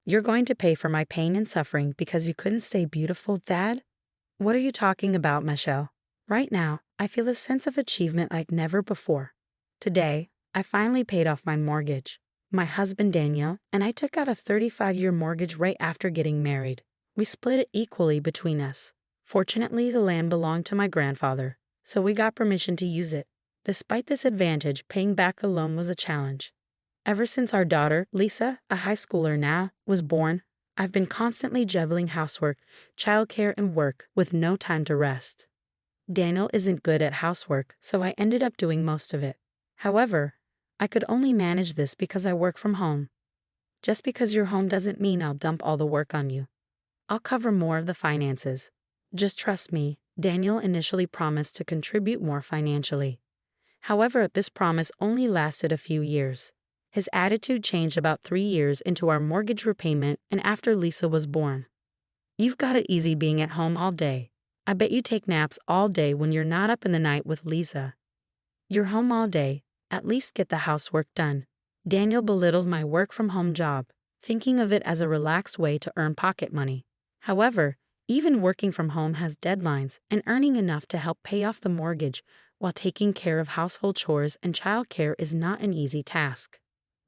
You're going to pay for my pain and suffering because you couldn't stay beautiful, Dad? What are you talking about, Michelle? Right now, I feel a sense of achievement like never before. Today, I finally paid off my mortgage. My husband Daniel and I took out a 35-year mortgage right after getting married. We split it equally between us. Fortunately, the land belonged to my grandfather, so we got permission to use it. Despite this advantage, paying back the loan was a challenge. Ever since our daughter, Lisa, a high schooler now, was born, I've been constantly juggling housework, childcare, and work with no time to rest. Daniel isn't good at housework, so I ended up doing most of it. However, I could only manage this because I work from home. Just because you're home doesn't mean I'll dump all the work on you. I'll cover more of the finances. Just trust me. Daniel initially promised to contribute more financially. However, this promise only lasted a few years. His attitude changed about 3 years into our mortgage repayment and after Lisa was born. You've got it easy being at home all day. I bet you take naps all day when you're not up in the night with Lisa. You're home all day. At least get the housework done. Daniel belittled my work-from-home job, thinking of it as a relaxed way to earn pocket money. However, even working from home has deadlines, and earning enough to help pay off the mortgage while taking care of household chores and childcare is not an easy task.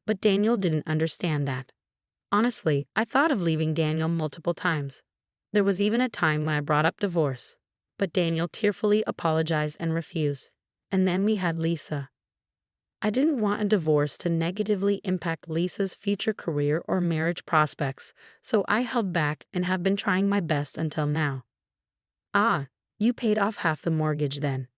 But Daniel didn't understand that. Honestly, I thought of leaving Daniel multiple times. There was even a time when I brought up divorce. But Daniel tearfully apologized and refused. And then we had Lisa. I didn't want a divorce to negatively impact Lisa's future career or marriage prospects, so I held back and have been trying my best until now. Ah, you paid off half the mortgage then.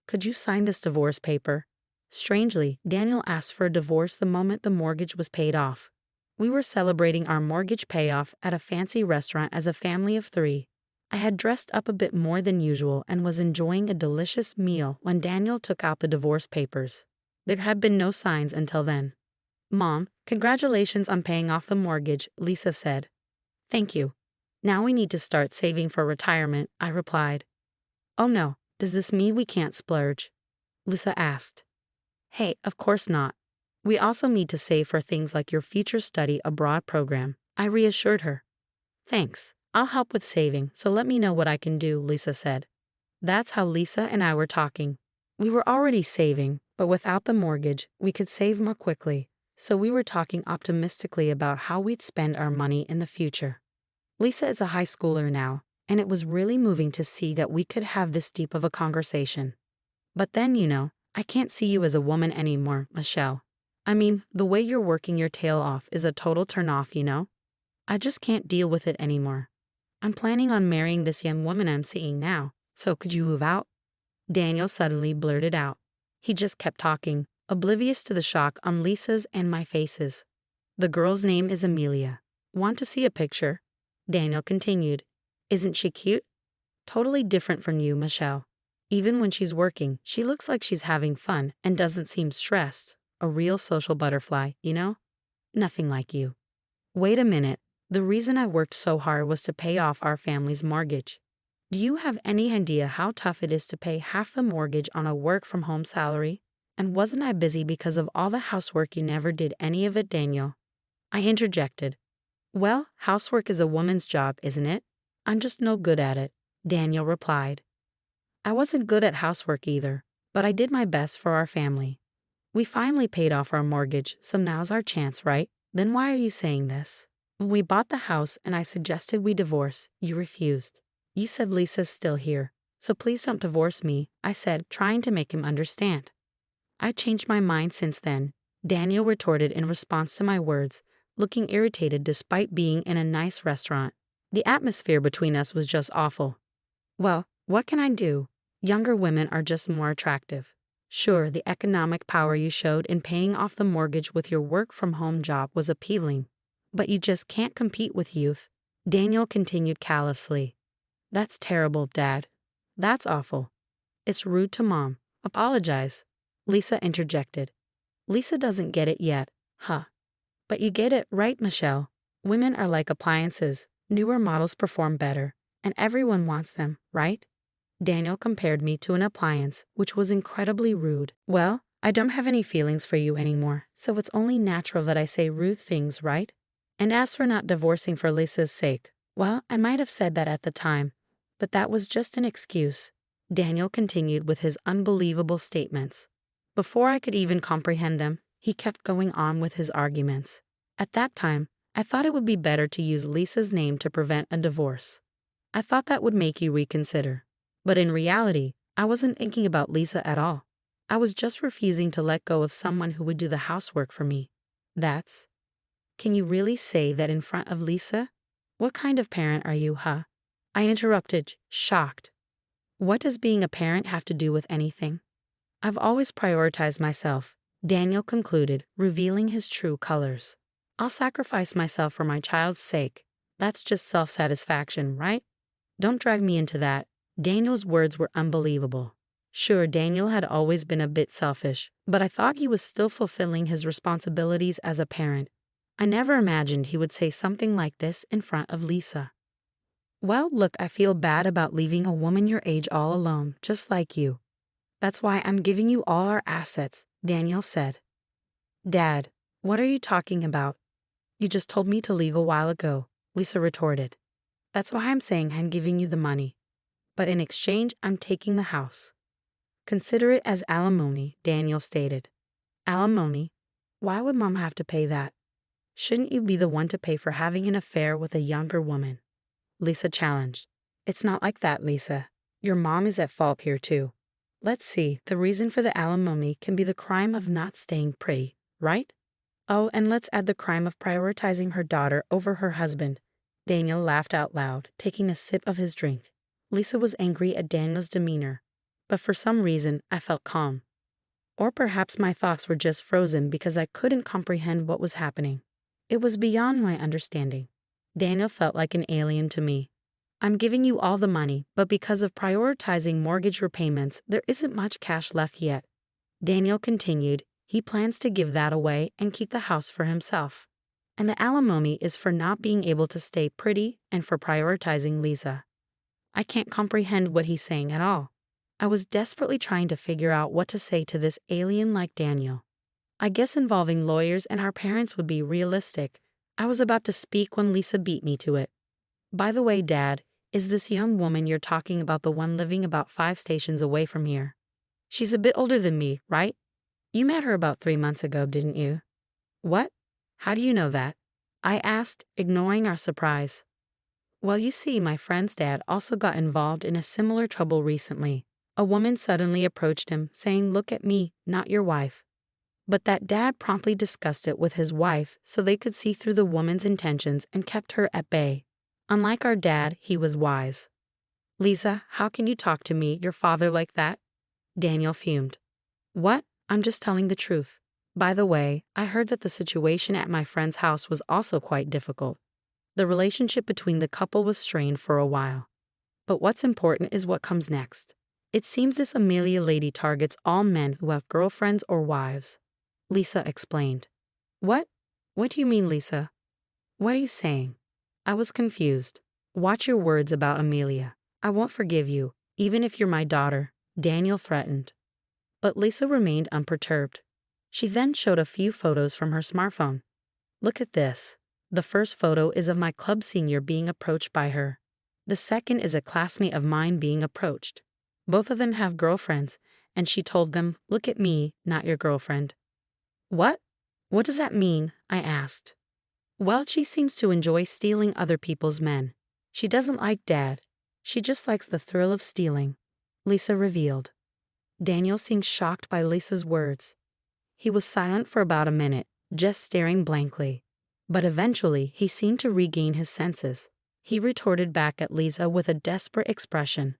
Could you sign this divorce paper? Strangely, Daniel asked for a divorce the moment the mortgage was paid off. We were celebrating our mortgage payoff at a fancy restaurant as a family of 3. I had dressed up a bit more than usual and was enjoying a delicious meal when Daniel took out the divorce papers. There had been no signs until then. Mom, congratulations on paying off the mortgage, Lisa said. Thank you. Now we need to start saving for retirement, I replied. Oh no, does this mean we can't splurge? Lisa asked. Hey, of course not. We also need to save for things like your future study abroad program, I reassured her. Thanks, I'll help with saving, so let me know what I can do, Lisa said. That's how Lisa and I were talking. We were already saving, but without the mortgage, we could save more quickly, so we were talking optimistically about how we'd spend our money in the future. Lisa is a high schooler now, and it was really moving to see that we could have this deep of a conversation. But then, I can't see you as a woman anymore, Michelle. I mean, the way you're working your tail off is a total turn-off. I just can't deal with it anymore. I'm planning on marrying this young woman I'm seeing now, so could you move out? Daniel suddenly blurted out. He just kept talking, oblivious to the shock on Lisa's and my faces. The girl's name is Amelia. Want to see a picture? Daniel continued. Isn't she cute? Totally different from you, Michelle. Even when she's working, she looks like she's having fun and doesn't seem stressed. A real social butterfly, Nothing like you. Wait a minute. The reason I worked so hard was to pay off our family's mortgage. Do you have any idea how tough it is to pay half the mortgage on a work-from-home salary? And wasn't I busy because of all the housework? You never did any of it, Daniel. I interjected. Well, housework is a woman's job, isn't it? I'm just no good at it, Daniel replied. I wasn't good at housework either, but I did my best for our family. We finally paid off our mortgage, so now's our chance, right? Then why are you saying this? When we bought the house and I suggested we divorce, you refused. You said Lisa's still here, so please don't divorce me, I said, trying to make him understand. I changed my mind since then, Daniel retorted in response to my words, looking irritated despite being in a nice restaurant. The atmosphere between us was just awful. Well, what can I do? Younger women are just more attractive. Sure, the economic power you showed in paying off the mortgage with your work-from-home job was appealing, but you just can't compete with youth, Daniel continued callously. That's terrible, Dad. That's awful. It's rude to Mom. Apologize. Lisa interjected. Lisa doesn't get it yet, huh? But you get it, right, Michelle? Women are like appliances. Newer models perform better, and everyone wants them, right? Daniel compared me to an appliance, which was incredibly rude. Well, I don't have any feelings for you anymore, so it's only natural that I say rude things, right? And as for not divorcing for Lisa's sake, well, I might have said that at the time, but that was just an excuse. Daniel continued with his unbelievable statements. Before I could even comprehend them, he kept going on with his arguments. At that time, I thought it would be better to use Lisa's name to prevent a divorce. I thought that would make you reconsider. But in reality, I wasn't thinking about Lisa at all. I was just refusing to let go of someone who would do the housework for me. That's... Can you really say that in front of Lisa? What kind of parent are you, huh? I interrupted, shocked. What does being a parent have to do with anything? I've always prioritized myself, Daniel concluded, revealing his true colors. I'll sacrifice myself for my child's sake. That's just self-satisfaction, right? Don't drag me into that. Daniel's words were unbelievable. Sure, Daniel had always been a bit selfish, but I thought he was still fulfilling his responsibilities as a parent. I never imagined he would say something like this in front of Lisa. Well, look, I feel bad about leaving a woman your age all alone, just like you. That's why I'm giving you all our assets, Daniel said. Dad, what are you talking about? You just told me to leave a while ago, Lisa retorted. That's why I'm saying I'm giving you the money. But in exchange, I'm taking the house. Consider it as alimony, Daniel stated. Alimony? Why would Mom have to pay that? Shouldn't you be the one to pay for having an affair with a younger woman? Lisa challenged. It's not like that, Lisa. Your mom is at fault here too. Let's see, the reason for the alimony can be the crime of not staying pretty, right? Oh, and let's add the crime of prioritizing her daughter over her husband. Daniel laughed out loud, taking a sip of his drink. Lisa was angry at Daniel's demeanor, but for some reason I felt calm. Or perhaps my thoughts were just frozen because I couldn't comprehend what was happening. It was beyond my understanding. Daniel felt like an alien to me. I'm giving you all the money, but because of prioritizing mortgage repayments, there isn't much cash left yet. Daniel continued, he plans to give that away and keep the house for himself. And the alimony is for not being able to stay pretty and for prioritizing Lisa. I can't comprehend what he's saying at all. I was desperately trying to figure out what to say to this alien like Daniel. I guess involving lawyers and our parents would be realistic. I was about to speak when Lisa beat me to it. By the way, Dad, is this young woman you're talking about the one living about 5 stations away from here? She's a bit older than me, right? You met her about 3 months ago, didn't you? What? How do you know that? I asked, ignoring our surprise. Well, you see, my friend's dad also got involved in a similar trouble recently. A woman suddenly approached him, saying, "Look at me, not your wife." But that dad promptly discussed it with his wife so they could see through the woman's intentions and kept her at bay. Unlike our dad, he was wise. Lisa, how can you talk to me, your father, like that? Daniel fumed. What? I'm just telling the truth. By the way, I heard that the situation at my friend's house was also quite difficult. The relationship between the couple was strained for a while. But what's important is what comes next. It seems this Amelia lady targets all men who have girlfriends or wives. Lisa explained. What? What do you mean, Lisa? What are you saying? I was confused. Watch your words about Amelia. I won't forgive you, even if you're my daughter, Daniel threatened. But Lisa remained unperturbed. She then showed a few photos from her smartphone. Look at this. The first photo is of my club senior being approached by her. The second is a classmate of mine being approached. Both of them have girlfriends, and she told them, "Look at me, not your girlfriend." What? What does that mean? I asked. Well, she seems to enjoy stealing other people's men. She doesn't like Dad. She just likes the thrill of stealing, Lisa revealed. Daniel seemed shocked by Lisa's words. He was silent for about a minute, just staring blankly. But eventually, he seemed to regain his senses. He retorted back at Lisa with a desperate expression.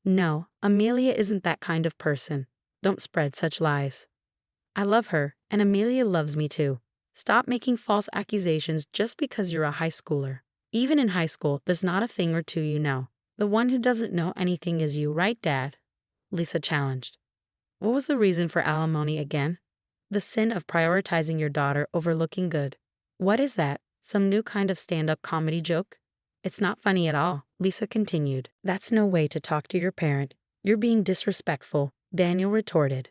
No, Amelia isn't that kind of person. Don't spread such lies. I love her, and Amelia loves me too. Stop making false accusations just because you're a high schooler. Even in high school, there's not a thing or two you know. The one who doesn't know anything is you, right, Dad? Lisa challenged. What was the reason for alimony again? The sin of prioritizing your daughter over looking good. What is that? Some new kind of stand-up comedy joke? It's not funny at all, Lisa continued. That's no way to talk to your parent. You're being disrespectful, Daniel retorted.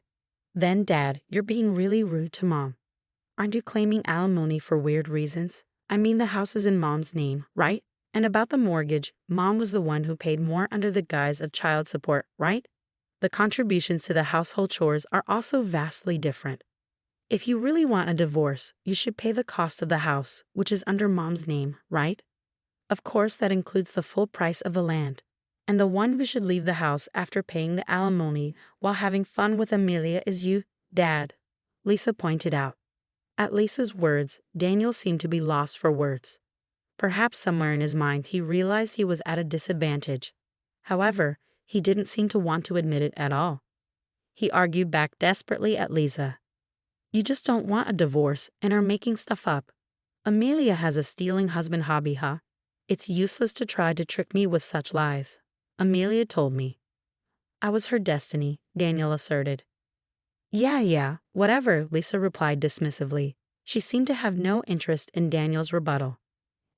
Then, Dad, you're being really rude to Mom. Aren't you claiming alimony for weird reasons? I mean the house is in Mom's name, right? And about the mortgage, Mom was the one who paid more under the guise of child support, right? The contributions to the household chores are also vastly different. If you really want a divorce, you should pay the cost of the house, which is under Mom's name, right? Of course, that includes the full price of the land. And the one who should leave the house after paying the alimony while having fun with Amelia is you, Dad, Lisa pointed out. At Lisa's words, Daniel seemed to be lost for words. Perhaps somewhere in his mind he realized he was at a disadvantage. However, he didn't seem to want to admit it at all. He argued back desperately at Lisa. You just don't want a divorce and are making stuff up. Amelia has a stealing husband hobby, huh? It's useless to try to trick me with such lies. Amelia told me. I was her destiny, Daniel asserted. Yeah, whatever, Lisa replied dismissively. She seemed to have no interest in Daniel's rebuttal.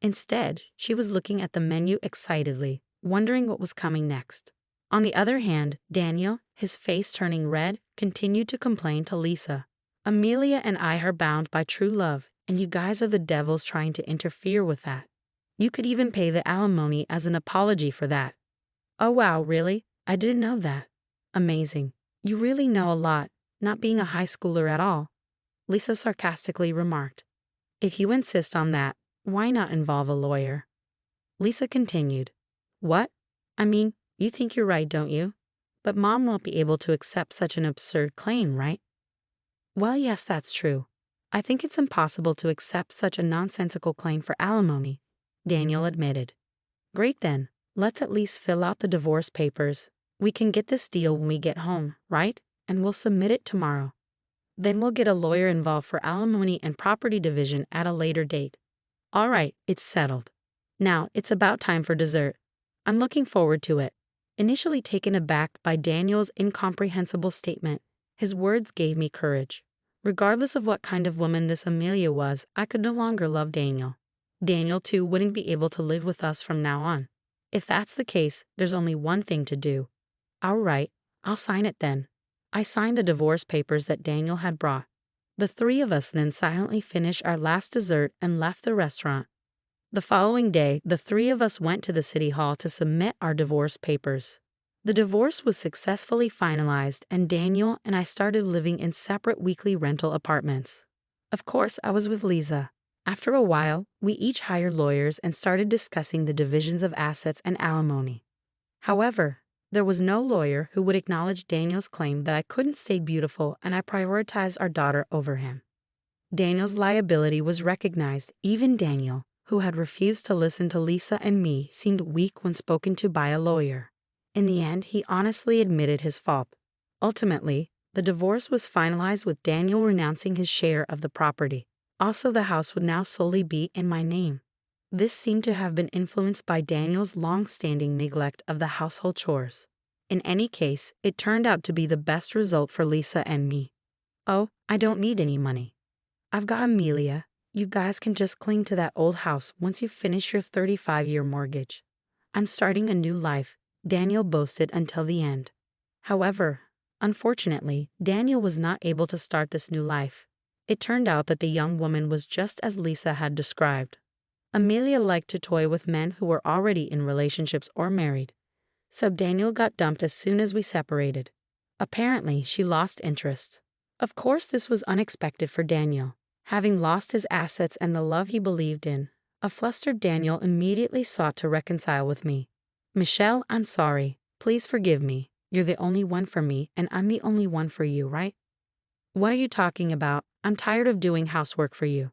Instead, she was looking at the menu excitedly, wondering what was coming next. On the other hand, Daniel, his face turning red, continued to complain to Lisa. Amelia and I are bound by true love, and you guys are the devils trying to interfere with that. You could even pay the alimony as an apology for that. Oh wow, really? I didn't know that. Amazing. You really know a lot, not being a high schooler at all, Lisa sarcastically remarked. If you insist on that, why not involve a lawyer? Lisa continued. What? I mean, you think you're right, don't you? But Mom won't be able to accept such an absurd claim, right? Well, yes, that's true. I think it's impossible to accept such a nonsensical claim for alimony, Daniel admitted. Great then, let's at least fill out the divorce papers. We can get this deal when we get home, right? And we'll submit it tomorrow. Then we'll get a lawyer involved for alimony and property division at a later date. All right, it's settled. Now, it's about time for dessert. I'm looking forward to it. Initially taken aback by Daniel's incomprehensible statement, his words gave me courage. Regardless of what kind of woman this Amelia was, I could no longer love Daniel. Daniel, too, wouldn't be able to live with us from now on. If that's the case, there's only one thing to do. All right, I'll sign it then. I signed the divorce papers that Daniel had brought. The three of us then silently finished our last dessert and left the restaurant. The following day, the three of us went to the city hall to submit our divorce papers. The divorce was successfully finalized, and Daniel and I started living in separate weekly rental apartments. Of course, I was with Lisa. After a while, we each hired lawyers and started discussing the divisions of assets and alimony. However, there was no lawyer who would acknowledge Daniel's claim that I couldn't stay beautiful and I prioritized our daughter over him. Daniel's liability was recognized. Even Daniel, who had refused to listen to Lisa and me, seemed weak when spoken to by a lawyer. In the end, he honestly admitted his fault. Ultimately, the divorce was finalized with Daniel renouncing his share of the property. Also, the house would now solely be in my name. This seemed to have been influenced by Daniel's long-standing neglect of the household chores. In any case, it turned out to be the best result for Lisa and me. Oh, I don't need any money. I've got Amelia. You guys can just cling to that old house once you finish your 35-year mortgage. I'm starting a new life, Daniel boasted until the end. However, unfortunately, Daniel was not able to start this new life. It turned out that the young woman was just as Lisa had described. Amelia liked to toy with men who were already in relationships or married. So Daniel got dumped as soon as we separated. Apparently, she lost interest. Of course, this was unexpected for Daniel. Having lost his assets and the love he believed in, a flustered Daniel immediately sought to reconcile with me. Michelle, I'm sorry. Please forgive me. You're the only one for me, and I'm the only one for you, right? What are you talking about? I'm tired of doing housework for you.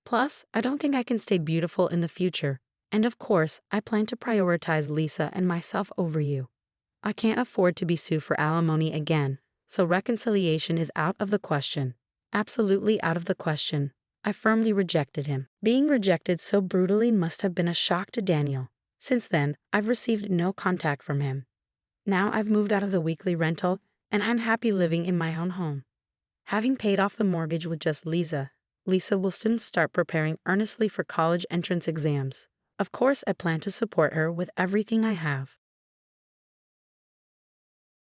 Plus, I don't think I can stay beautiful in the future. And of course, I plan to prioritize Lisa and myself over you. I can't afford to be sued for alimony again, so reconciliation is out of the question. Absolutely out of the question. I firmly rejected him. Being rejected so brutally must have been a shock to Daniel. Since then, I've received no contact from him. Now I've moved out of the weekly rental, and I'm happy living in my own home. Having paid off the mortgage with just Lisa will soon start preparing earnestly for college entrance exams. Of course, I plan to support her with everything I have.